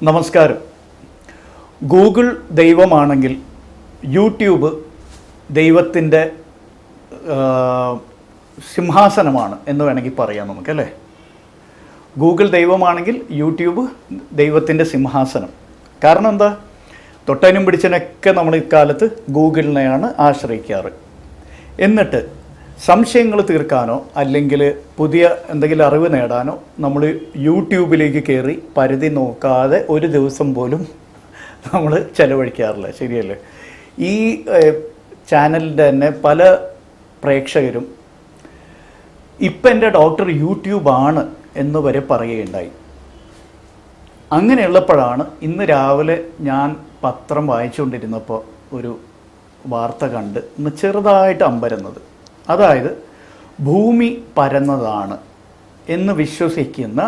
നമസ്കാരം. Google ദൈവമാണെങ്കിൽ YouTube ദൈവത്തിൻ്റെ സിംഹാസനമാണ് എന്ന് വേണമെങ്കിൽ പറയാം നമുക്കല്ലേ. ഗൂഗിൾ ദൈവമാണെങ്കിൽ യൂട്യൂബ് ദൈവത്തിൻ്റെ സിംഹാസനം. കാരണം എന്താ? തൊട്ടനും പിടിച്ചനൊക്കെ നമ്മൾ ഇക്കാലത്ത് ഗൂഗിളിനെയാണ് ആശ്രയിക്കാറ്. എന്നിട്ട് സംശയങ്ങൾ തീർക്കാനോ അല്ലെങ്കിൽ പുതിയ എന്തെങ്കിലും അറിവ് നേടാനോ നമ്മൾ യൂട്യൂബിലേക്ക് കയറി പരിധി നോക്കാതെ ഒരു ദിവസം പോലും നമ്മൾ ചിലവഴിക്കാറില്ല. ശരിയല്ലേ? ഈ ചാനലിൻ്റെ തന്നെ പല പ്രേക്ഷകരും ഇപ്പം എൻ്റെ ഡോക്ടർ യൂട്യൂബാണ് എന്ന് വരെ പറയുകയുണ്ടായി. അങ്ങനെയുള്ളപ്പോഴാണ് ഇന്ന് രാവിലെ ഞാൻ പത്രം വായിച്ചുകൊണ്ടിരുന്നപ്പോൾ ഒരു വാർത്ത കണ്ട് ഇന്ന് ചെറുതായിട്ട് അമ്പരന്നത്. അതായത് ഭൂമി പരന്നതാണ് എന്ന് വിശ്വസിക്കുന്ന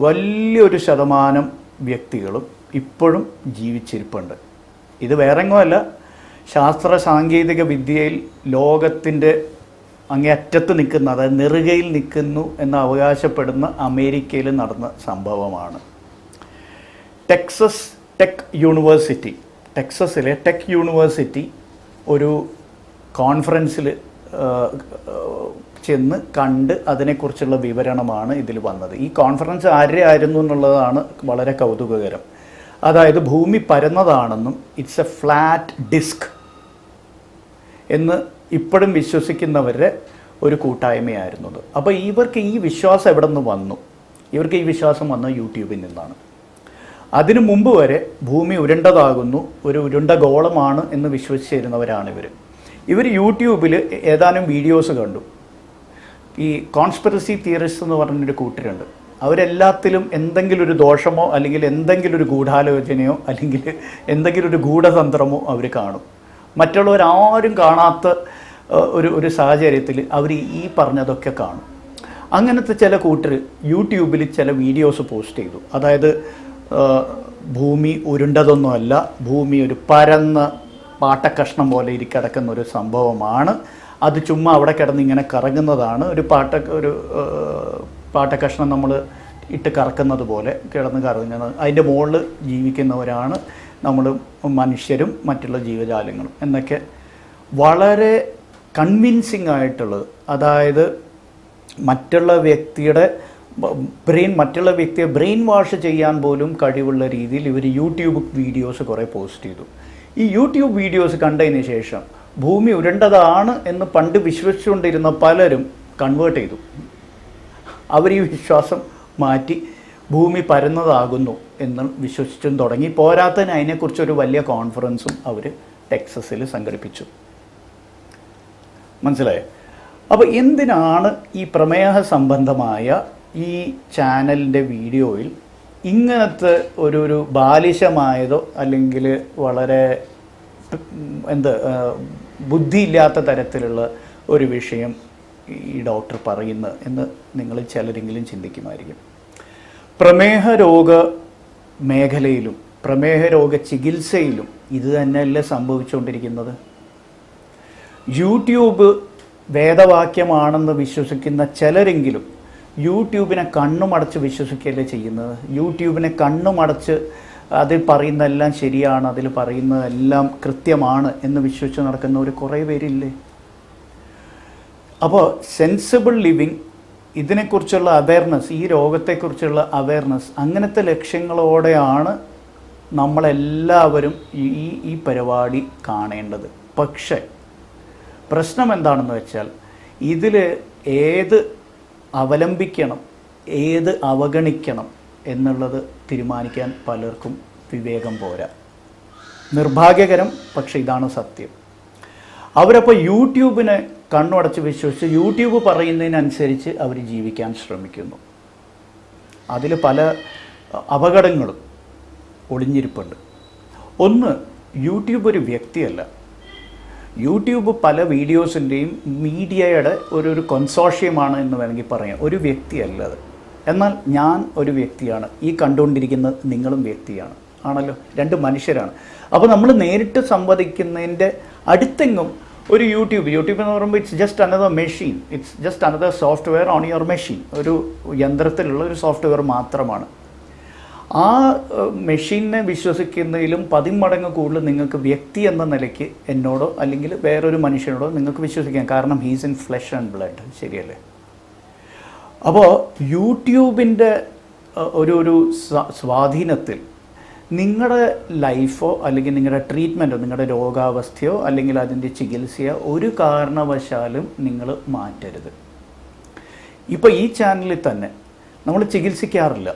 വലിയൊരു ശതമാനം വ്യക്തികളും ഇപ്പോഴും ജീവിച്ചിരിപ്പുണ്ട്. ഇത് വേറെങ്ങുമല്ല, ശാസ്ത്ര സാങ്കേതിക വിദ്യയിൽ ലോകത്തിൻ്റെ അങ്ങേയറ്റത്ത് നിൽക്കുന്ന, അതായത് നെറുകയിൽ നിൽക്കുന്നു എന്ന് അവകാശപ്പെടുന്ന അമേരിക്കയിൽ നടന്ന സംഭവമാണ്. ടെക്സസിലെ ടെക് യൂണിവേഴ്സിറ്റി ഒരു കോൺഫറൻസിൽ ചെന്ന് കണ്ട് അതിനെക്കുറിച്ചുള്ള വിവരണമാണ് ഇതിൽ വന്നത്. ഈ കോൺഫറൻസ് ആയിരുന്നു എന്നുള്ളതാണ് വളരെ കൗതുകകരം. അതായത് ഭൂമി പരന്നതാണെന്നും ഇറ്റ്സ് എ ഫ്ലാറ്റ് ഡിസ്ക് എന്ന് ഇപ്പോഴും വിശ്വസിക്കുന്നവരുടെ ഒരു കൂട്ടായ്മയായിരുന്നത്. അപ്പോൾ ഇവർക്ക് ഈ വിശ്വാസം എവിടെ നിന്ന് വന്നു? ഇവർക്ക് ഈ വിശ്വാസം വന്ന യൂട്യൂബിൽ നിന്നാണ്. അതിനു മുമ്പ് വരെ ഭൂമി ഉരുണ്ടതാകുന്നു, ഒരു ഉരുണ്ട ഗോളമാണ് എന്ന് വിശ്വസിച്ചിരുന്നവരാണ് ഇവർ യൂട്യൂബിൽ ഏതാനും വീഡിയോസ് കണ്ടു. ഈ കോൺസ്പിറസി തിയറിസ്റ്റ് എന്ന് പറഞ്ഞൊരു കൂട്ടരുണ്ട്. അവരെല്ലാത്തിലും എന്തെങ്കിലും ഒരു ദോഷമോ അല്ലെങ്കിൽ എന്തെങ്കിലും ഒരു ഗൂഢാലോചനയോ അല്ലെങ്കിൽ എന്തെങ്കിലും ഒരു ഗൂഢതന്ത്രമോ അവർ കാണും. മറ്റുള്ളവരാരും കാണാത്ത ഒരു സാഹചര്യത്തിൽ അവർ ഈ പറഞ്ഞതൊക്കെ കാണും. അങ്ങനത്തെ ചില കൂട്ടർ യൂട്യൂബിൽ ചില വീഡിയോസ് പോസ്റ്റ് ചെയ്തു. അതായത് ഭൂമി ഉരുണ്ടതൊന്നുമല്ല, ഭൂമി ഒരു പരന്ന പാട്ടക്കഷ്ണം പോലെ കിടക്കുന്ന ഒരു സംഭവമാണ്, അത് ചുമ്മാ അവിടെ കിടന്ന് ഇങ്ങനെ കറങ്ങുന്നതാണ്, ഒരു പാട്ടക്കഷ്ണം നമ്മൾ ഇട്ട് കറക്കുന്നത് പോലെ കിടന്ന് കറങ്ങുന്നത്, അതിൻ്റെ മുകളിൽ ജീവിക്കുന്നവരാണ് നമ്മൾ മനുഷ്യരും മറ്റുള്ള ജീവജാലങ്ങളും എന്നൊക്കെ വളരെ കൺവിൻസിങ് ആയിട്ടുള്ളത്. അതായത് മറ്റുള്ള വ്യക്തിയെ ബ്രെയിൻ വാഷ് ചെയ്യാൻ പോലും കഴിവുള്ള രീതിയിൽ ഇവർ യൂട്യൂബ് വീഡിയോസ് കുറേ പോസ്റ്റ് ചെയ്തു. ഈ യൂട്യൂബ് വീഡിയോസ് കണ്ടതിന് ശേഷം ഭൂമി ഉരുണ്ടതാണ് എന്ന് പണ്ട് വിശ്വസിച്ചുകൊണ്ടിരുന്ന പലരും കൺവേർട്ട് ചെയ്തു. അവർ ഈ വിശ്വാസം മാറ്റി ഭൂമി പരന്നതാകുന്നു എന്ന് വിശ്വസിച്ചും തുടങ്ങി. പോരാത്തതിന് അതിനെക്കുറിച്ചൊരു വലിയ കോൺഫറൻസും അവർ ടെക്സസിൽ സംഘടിപ്പിച്ചു. മനസ്സിലായോ? അപ്പോൾ എന്തിനാണ് ഈ പ്രമേഹ സംബന്ധമായ ഈ ചാനലിൻ്റെ വീഡിയോയിൽ ഇങ്ങനത്തെ ഒരു ബാലിശമായതോ അല്ലെങ്കിൽ വളരെ ബുദ്ധിയില്ലാത്ത തരത്തിലുള്ള ഒരു വിഷയം ഈ ഡോക്ടർ പറയുന്നത് എന്ന് നിങ്ങൾ ചിലരെങ്കിലും ചിന്തിക്കുമായിരിക്കും. പ്രമേഹ രോഗ മേഖലയിലും പ്രമേഹ രോഗ ചികിത്സയിലും ഇത് തന്നെയല്ലേ സംഭവിച്ചുകൊണ്ടിരിക്കുന്നത്? യൂട്യൂബ് വേദവാക്യമാണെന്ന് വിശ്വസിക്കുന്ന ചിലരെങ്കിലും യൂട്യൂബിനെ കണ്ണുമടച്ച് വിശ്വസിക്കുകയല്ലേ ചെയ്യുന്നത്? യൂട്യൂബിനെ കണ്ണുമടച്ച് അതിൽ പറയുന്നതെല്ലാം ശരിയാണ്, അതിൽ പറയുന്നതെല്ലാം കൃത്യമാണ് എന്ന് വിശ്വസിച്ച് നടക്കുന്ന ഒരു കുറേ പേരില്ലേ? അപ്പോൾ സെൻസിബിൾ ലിവിങ്, ഇതിനെക്കുറിച്ചുള്ള അവയർനെസ്, ഈ രോഗത്തെക്കുറിച്ചുള്ള അവയർനെസ്, അങ്ങനത്തെ ലക്ഷ്യങ്ങളോടെയാണ് നമ്മളെല്ലാവരും ഈ പരിപാടി കാണേണ്ടത്. പക്ഷേ പ്രശ്നം എന്താണെന്ന് വെച്ചാൽ ഇതിൽ ഏത് അവലംബിക്കണം, ഏത് അവഗണിക്കണം എന്നുള്ളത് തീരുമാനിക്കാൻ പലർക്കും വിവേകം പോരാ. നിർഭാഗ്യകരം, പക്ഷേ ഇതാണ് സത്യം. അവരപ്പോൾ യൂട്യൂബിനെ കണ്ണുടച്ച് വിശ്വസിച്ച് യൂട്യൂബ് പറയുന്നതിനനുസരിച്ച് അവർ ജീവിക്കാൻ ശ്രമിക്കുന്നു. അതിൽ പല അപകടങ്ങളും ഒളിഞ്ഞിരിപ്പുണ്ട്. ഒന്ന്, യൂട്യൂബ് ഒരു വ്യക്തിയല്ല. യൂട്യൂബ് പല വീഡിയോസിൻ്റെയും മീഡിയയുടെ ഒരു കൺസോർഷ്യമാണ് എന്ന് വേണമെങ്കിൽ പറയാം. ഒരു വ്യക്തിയല്ല അത്. എന്നാൽ ഞാൻ ഒരു വ്യക്തിയാണ്, ഈ കണ്ടുകൊണ്ടിരിക്കുന്ന നിങ്ങളും വ്യക്തിയാണ്, ആണല്ലോ, രണ്ട് മനുഷ്യരാണ്. അപ്പോൾ നമ്മൾ നേരിട്ട് സംവദിക്കുന്നതിൻ്റെ അടുത്തെങ്ങും ഒരു യൂട്യൂബ് എന്ന് പറയുമ്പോൾ it's just another machine, it's just another software on your machine. ഒരു യന്ത്രത്തിലുള്ള ഒരു സോഫ്റ്റ്വെയർ മാത്രമാണ്. ആ മെഷീനെ വിശ്വസിക്കുന്നതിലും 10 മടങ്ങ് കൂടുതൽ നിങ്ങൾക്ക് വ്യക്തി എന്ന നിലയ്ക്ക് എന്നോടോ അല്ലെങ്കിൽ വേറൊരു മനുഷ്യനോടോ നിങ്ങൾക്ക് വിശ്വസിക്കാം. കാരണം he's in flesh and blood, ശരിയല്ലേ? അപ്പോൾ യൂട്യൂബിൻ്റെ ഒരു സ്വാധീനത്തിൽ നിങ്ങളുടെ ലൈഫോ അല്ലെങ്കിൽ നിങ്ങളുടെ ട്രീറ്റ്മെൻറ്റോ നിങ്ങളുടെ രോഗാവസ്ഥയോ അല്ലെങ്കിൽ അതിൻ്റെ ചികിത്സയോ ഒരു കാരണവശാലും നിങ്ങൾ മാറ്റരുത്. ഇപ്പോൾ ഈ ചാനലിൽ തന്നെ നമ്മൾ ചികിത്സിക്കാറില്ല.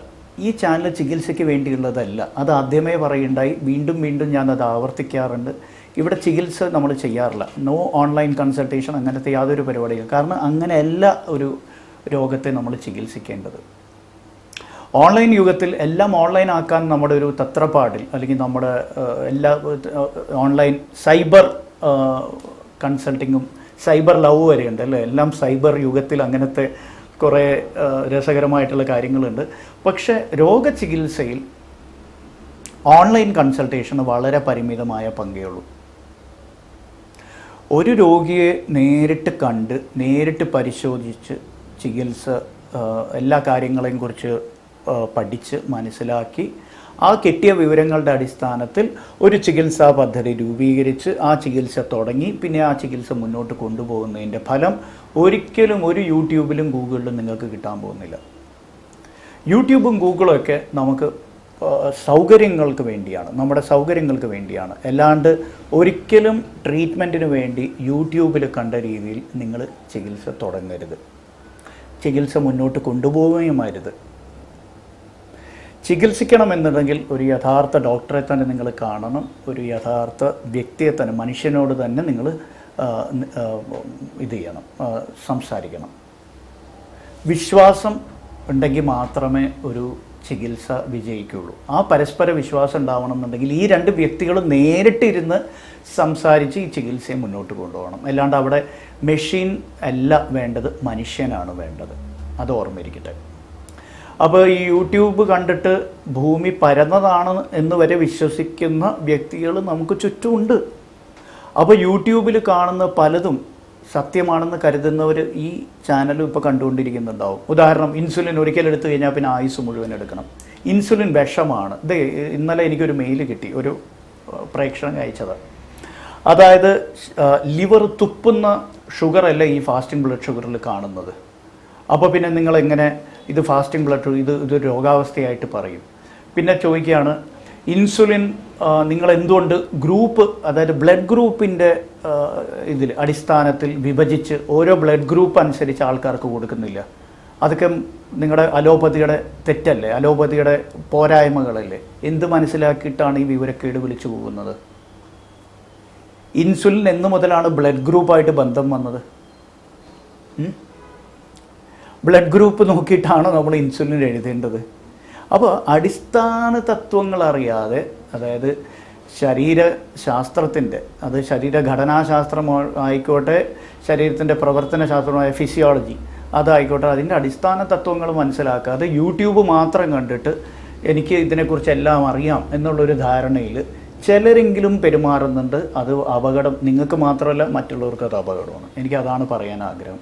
ഈ ചാനൽ ചികിത്സയ്ക്ക് വേണ്ടിയുള്ളതല്ല. അത് ആദ്യമേ പറയുണ്ടായി, വീണ്ടും വീണ്ടും ഞാനത് ആവർത്തിക്കാറുണ്ട്. ഇവിടെ ചികിത്സ നമ്മൾ ചെയ്യാറില്ല. നോ ഓൺലൈൻ കൺസൾട്ടേഷൻ, അങ്ങനത്തെ യാതൊരു പരിപാടിയും. കാരണം അങ്ങനെയല്ല ഒരു രോഗത്തെ നമ്മൾ ചികിത്സിക്കേണ്ടത്. ഓൺലൈൻ യുഗത്തിൽ എല്ലാം ഓൺലൈൻ ആക്കാൻ നമ്മുടെ ഒരു തത്രപ്പാടിൽ അല്ലെങ്കിൽ നമ്മുടെ എല്ലാ ഓൺലൈൻ സൈബർ കൺസൾട്ടിങ്ങും സൈബർ ലവ് വരെയുണ്ട് അല്ലേ? എല്ലാം സൈബർ യുഗത്തിൽ അങ്ങനത്തെ കുറേ രസകരമായിട്ടുള്ള കാര്യങ്ങളുണ്ട്. പക്ഷേ രോഗചികിത്സയിൽ ഓൺലൈൻ കൺസൾട്ടേഷന് വളരെ പരിമിതമായ പങ്കേ ഉള്ളൂ. ഒരു രോഗിയെ നേരിട്ട് കണ്ട് നേരിട്ട് പരിശോധിച്ച് ചികിത്സ എല്ലാ കാര്യങ്ങളെയും കുറിച്ച് പഠിച്ച് മനസ്സിലാക്കി ആ കിട്ടിയ വിവരങ്ങളുടെ അടിസ്ഥാനത്തിൽ ഒരു ചികിത്സാ പദ്ധതി രൂപീകരിച്ച് ആ ചികിത്സ തുടങ്ങി പിന്നെ ആ ചികിത്സ മുന്നോട്ട് കൊണ്ടുപോകുന്നതിൻ്റെ ഫലം ഒരിക്കലും ഒരു യൂട്യൂബിലും ഗൂഗിളിലും നിങ്ങൾക്ക് കിട്ടാൻ പോകുന്നില്ല. യൂട്യൂബും ഗൂഗിളും ഒക്കെ നമുക്ക് സൗകര്യങ്ങൾക്ക് വേണ്ടിയാണ്, നമ്മുടെ സൗകര്യങ്ങൾക്ക് വേണ്ടിയാണ്. അല്ലാണ്ട് ഒരിക്കലും ട്രീറ്റ്മെൻറ്റിന് വേണ്ടി യൂട്യൂബിൽ കണ്ട രീതിയിൽ നിങ്ങൾ ചികിത്സ തുടങ്ങരുത്, ചികിത്സ മുന്നോട്ട് കൊണ്ടുപോവുകയും അരുത്. ചികിത്സിക്കണമെന്നുണ്ടെങ്കിൽ ഒരു യഥാർത്ഥ ഡോക്ടറെ തന്നെ നിങ്ങൾ കാണണം, ഒരു യഥാർത്ഥ വ്യക്തിയെ തന്നെ, മനുഷ്യനോട് തന്നെ നിങ്ങൾ ഇത് ചെയ്യണം, സംസാരിക്കണം. വിശ്വാസം ഉണ്ടെങ്കിൽ മാത്രമേ ഒരു ചികിത്സ വിജയിക്കുകയുള്ളൂ. ആ പരസ്പര വിശ്വാസം ഉണ്ടാവണം എന്നുണ്ടെങ്കിൽ ഈ 2 വ്യക്തികളും നേരിട്ടിരുന്ന് സംസാരിച്ച് ഈ ചികിത്സയെ മുന്നോട്ട് കൊണ്ടുപോകണം. അല്ലാണ്ട് അവിടെ മെഷീൻ അല്ല വേണ്ടത്, മനുഷ്യനാണ് വേണ്ടത്. അത് ഓർമ്മയിരിക്കട്ടെ. അപ്പോൾ ഈ യൂട്യൂബ് കണ്ടിട്ട് ഭൂമി പരന്നതാണ് എന്ന് വരെ വിശ്വസിക്കുന്ന വ്യക്തികൾ നമുക്ക് ചുറ്റുമുണ്ട്. അപ്പോൾ യൂട്യൂബിൽ കാണുന്ന പലതും സത്യമാണെന്ന് കരുതുന്നവർ ഈ ചാനലും ഇപ്പോൾ കണ്ടുകൊണ്ടിരിക്കുന്നുണ്ടാവും. ഉദാഹരണം, ഇൻസുലിൻ ഒരിക്കൽ എടുത്തു കഴിഞ്ഞാൽ പിന്നെ ആയുസ് മുഴുവൻ എടുക്കണം. ഇൻസുലിൻ വിഷമാണ്. ഇന്നലെ എനിക്കൊരു മെയിൽ കിട്ടി, ഒരു പ്രേക്ഷകൻ അയച്ചത്. അതായത് ലിവർ തുപ്പുന്ന ഷുഗറല്ല ഈ ഫാസ്റ്റിംഗ് ബ്ലഡ് ഷുഗറിൽ കാണുന്നത്. അപ്പോൾ പിന്നെ നിങ്ങളെങ്ങനെ ഇത് ഫാസ്റ്റിംഗ് ബ്ലഡ് ഇതൊരു രോഗാവസ്ഥയായിട്ട് പറയും? പിന്നെ ചോദിക്കുകയാണ്, ഇൻസുലിൻ നിങ്ങൾ എന്തുകൊണ്ട് ഗ്രൂപ്പ്, അതായത് ബ്ലഡ് ഗ്രൂപ്പിൻ്റെ ഇതിൽ അടിസ്ഥാനത്തിൽ വിഭജിച്ച് ഓരോ ബ്ലഡ് ഗ്രൂപ്പ് അനുസരിച്ച് ആൾക്കാർക്ക് കൊടുക്കുന്നില്ല? അതൊക്കെ നിങ്ങളുടെ അലോപ്പതിയുടെ തെറ്റല്ലേ, അലോപ്പതിയുടെ പോരായ്മകളല്ലേ? എന്ത് മനസ്സിലാക്കിയിട്ടാണ് ഈ വിവരക്കേട് വിളിച്ചു പോകുന്നത്? ഇൻസുലിൻ എന്ന് മുതലാണ് ബ്ലഡ് ഗ്രൂപ്പായിട്ട് ബന്ധം വന്നത്? ബ്ലഡ് ഗ്രൂപ്പ് നോക്കിയിട്ടാണോ നമ്മൾ ഇൻസുലിൻ എഴുതേണ്ടത്? അപ്പോൾ അടിസ്ഥാന തത്വങ്ങൾ അറിയാതെ, അതായത് ശരീരശാസ്ത്രത്തിൻ്റെ, അത് ശരീരഘടനാശാസ്ത്രം ആയിക്കോട്ടെ, ശരീരത്തിൻ്റെ പ്രവർത്തന ശാസ്ത്രമായ ഫിസിയോളജി അതായിക്കോട്ടെ, അതിൻ്റെ അടിസ്ഥാന തത്വങ്ങൾ മനസ്സിലാക്കാതെ യൂട്യൂബ് മാത്രം കണ്ടിട്ട് എനിക്ക് ഇതിനെക്കുറിച്ച് എല്ലാം അറിയാം എന്നുള്ളൊരു ധാരണയിൽ ചിലരെങ്കിലും പെരുമാറുന്നുണ്ട്. അത് അപകടം, നിങ്ങൾക്ക് മാത്രമല്ല മറ്റുള്ളവർക്ക് അത് അപകടമാണ്. എനിക്കതാണ് പറയാൻ ആഗ്രഹം.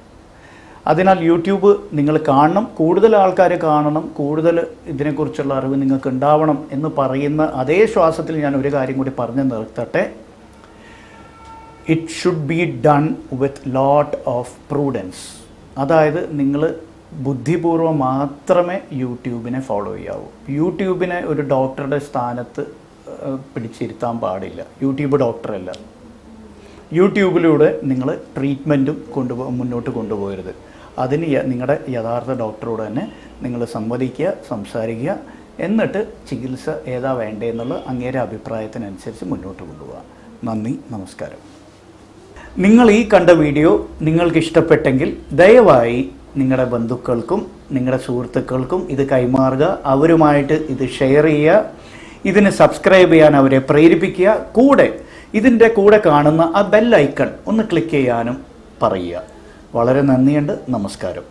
അതിനാൽ യൂട്യൂബ് നിങ്ങൾ കാണണം, കൂടുതൽ ആൾക്കാർ കാണണം, കൂടുതൽ ഇതിനെക്കുറിച്ചുള്ള അറിവ് നിങ്ങൾക്ക് ഉണ്ടാവണം എന്ന് പറയുന്ന അതേ ശ്വാസത്തിൽ ഞാൻ ഒരു കാര്യം കൂടി പറഞ്ഞു നിർത്തട്ടെ. It should be done with lot of prudence. അതായത് നിങ്ങൾ ബുദ്ധിപൂർവ്വം മാത്രമേ യൂട്യൂബിനെ ഫോളോ ചെയ്യാവൂ. യൂട്യൂബിനെ ഒരു ഡോക്ടറുടെ സ്ഥാനത്ത് പിടിച്ചിരുത്താൻ പാടില്ല. യൂട്യൂബ് ഡോക്ടറല്ല. യൂട്യൂബിലൂടെ നിങ്ങൾ ട്രീറ്റ്മെൻറ്റും മുന്നോട്ട് കൊണ്ടുപോകരുത്. അതിന് നിങ്ങളുടെ യഥാർത്ഥ ഡോക്ടറോട് തന്നെ നിങ്ങൾ സംവദിക്കുക, സംസാരിക്കുക, എന്നിട്ട് ചികിത്സ ഏതാ വേണ്ടതെന്നുള്ള അങ്ങേരെ അഭിപ്രായത്തിനനുസരിച്ച് മുന്നോട്ട് കൊണ്ടുപോകുക. നന്ദി, നമസ്കാരം. നിങ്ങൾ ഈ കണ്ട വീഡിയോ നിങ്ങൾക്ക് ഇഷ്ടപ്പെട്ടെങ്കിൽ ദയവായി നിങ്ങളുടെ ബന്ധുക്കൾക്കും നിങ്ങളുടെ സുഹൃത്തുക്കൾക്കും ഇത് കൈമാറുക. അവരുമായിട്ട് ഇത് ഷെയർ ചെയ്യുക. ഇതിന് സബ്സ്ക്രൈബ് ചെയ്യാൻ അവരെ പ്രേരിപ്പിക്കുക. കൂടെ ഇതിൻ്റെ കൂടെ കാണുന്ന ആ ബെൽ ഐക്കൺ ഒന്ന് ക്ലിക്ക് ചെയ്യാനും പറയുക. വളരെ നന്ദിയുണ്ട്. നമസ്കാരം.